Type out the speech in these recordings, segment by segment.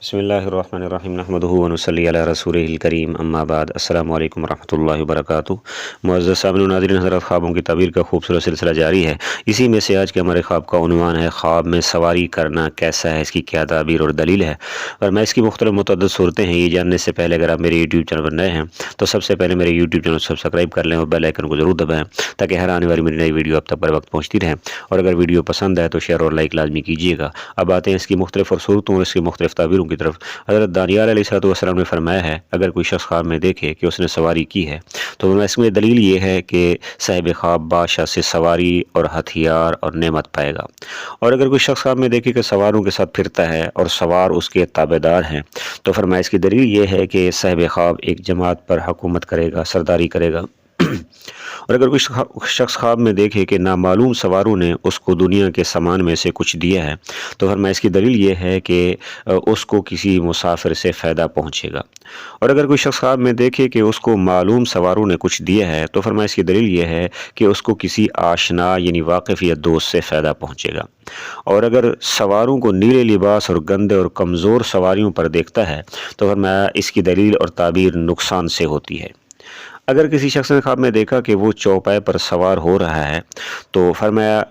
بسم اللہ الرحمن الرحیم نحمدہ و نصلی علی رسولہ الکریم اما بعد السلام علیکم ورحمۃ اللہ وبرکاتہ۔ معزز سامعین و ناظرین حضرات، خوابوں کی تعبیر کا خوبصورت سلسلہ جاری ہے۔ اسی میں سے آج کے ہمارے خواب کا عنوان ہے خواب میں سواری کرنا کیسا ہے، اس کی کیا تعبیر اور دلیل ہے۔ اور میں اس کی مختلف متعدد صورتیں ہیں یہ جاننے سے پہلے اگر آپ میرے یوٹیوب چینل پر نئے ہیں تو سب سے پہلے میرے یوٹیوب چینل کو سبسکرائب کر لیں اور بیل آئیکن کو ضرور دبائیں تاکہ ہر آنے والی میری نئی ویڈیو آپ تک بر وقت پہنچتی رہے۔ اور اگر ویڈیو پسند ہے تو شیئر اور لائک لازمی کیجیے گا۔ اب آتے ہیں اس کی مختلف اور صورتوں اور اس کی مختلف تعبیروں کی طرف۔ حضرت دانیال علیہ السلام نے فرمایا ہے اگر کوئی شخص خواب میں دیکھے کہ اس نے سواری کی ہے تو اس میں دلیل یہ ہے کہ صاحب خواب بادشاہ سے سواری اور ہتھیار اور نعمت پائے گا۔ اور اگر کوئی شخص خواب میں دیکھے کہ سواروں کے ساتھ پھرتا ہے اور سوار اس کے تابع دار ہیں تو فرمایا اس کی دلیل یہ ہے کہ صاحب خواب ایک جماعت پر حکومت کرے گا، سرداری کرے گا۔ اور اگر کوئی شخص خواب میں دیکھے کہ نامعلوم سواروں نے اس کو دنیا کے سامان میں سے کچھ دیا ہے تو فرمایا اس کی دلیل یہ ہے کہ اس کو کسی مسافر سے فائدہ پہنچے گا۔ اور اگر کوئی شخص خواب میں دیکھے کہ اس کو معلوم سواروں نے کچھ دیا ہے تو فرمایا اس کی دلیل یہ ہے کہ اس کو کسی آشنا یعنی واقف یا دوست سے فائدہ پہنچے گا۔ اور اگر سواروں کو نیلے لباس اور گندے اور کمزور سواریوں پر دیکھتا ہے تو فرمایا اس کی دلیل اور تعبیر نقصان سے ہوتی ہے۔ اگر کسی شخص نے خواب میں دیکھا کہ وہ چوپائے پر سوار ہو رہا ہے تو فرمایا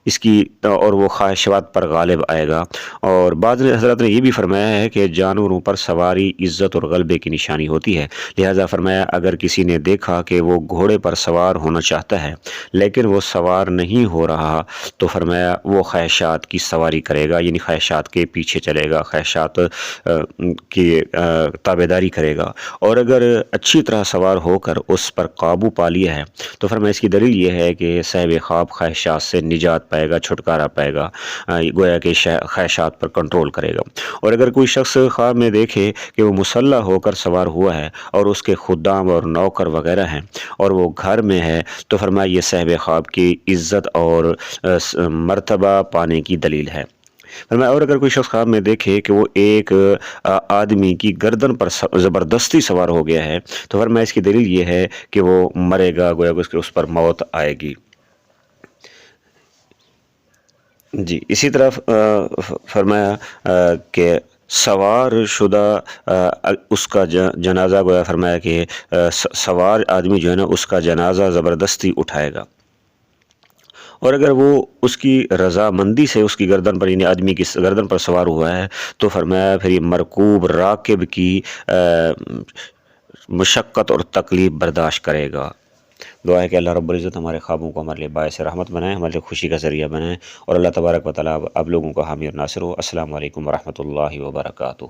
اس کی اور وہ خواہشات پر غالب آئے گا۔ اور بعض حضرات نے یہ بھی فرمایا ہے کہ جانوروں پر سواری عزت اور غلبے کی نشانی ہوتی ہے، لہذا فرمایا اگر کسی نے دیکھا کہ وہ گھوڑے پر سوار ہونا چاہتا ہے لیکن وہ سوار نہیں ہو رہا تو فرمایا وہ خواہشات کی سواری کرے گا، یعنی خواہشات کے پیچھے چلے گا، خواہشات کی تابعداری کرے گا۔ اور اگر اچھی طرح سوار ہو کر اس پر قابو پا لیا ہے تو فرمایا اس کی دلیل یہ ہے کہ صاحب خواب خواہشات سے نجات پائے گا، چھٹکارا پائے گا، گویا کہ خواہشات پر کنٹرول کرے گا۔ اور اگر کوئی شخص خواب میں دیکھے کہ وہ مسلح ہو کر سوار ہوا ہے اور اس کے خدام اور نوکر وغیرہ ہیں اور وہ گھر میں ہے تو فرمایا یہ صاحب خواب کی عزت اور مرتبہ پانے کی دلیل ہے۔ اور اگر کوئی شخص خواب میں دیکھے کہ وہ ایک آدمی کی گردن پر زبردستی سوار ہو گیا ہے تو فرمایا اس کی دلیل یہ ہے کہ وہ مرے گا، گویا کہ اس پر موت آئے گی۔ جی اسی طرح فرمایا کہ سوار شدہ اس کا جنازہ، گویا فرمایا کہ سوار آدمی جو ہے نا اس کا جنازہ زبردستی اٹھائے گا۔ اور اگر وہ اس کی رضامندی سے اس کی گردن پر، یعنی آدمی کی گردن پر سوار ہوا ہے تو فرمایا پھر یہ مرکوب راکب کی مشقت اور تکلیف برداشت کرے گا۔ دعا ہے کہ اللہ رب العزت ہمارے خوابوں کو ہمارے لیے باعث رحمت بنائے، ہمارے لیے خوشی کا ذریعہ بنائے، اور اللہ تبارک و تعالیٰ آپ لوگوں کا حامی اور ناصر ہو۔ السلام علیکم ورحمۃ اللہ وبرکاتہ۔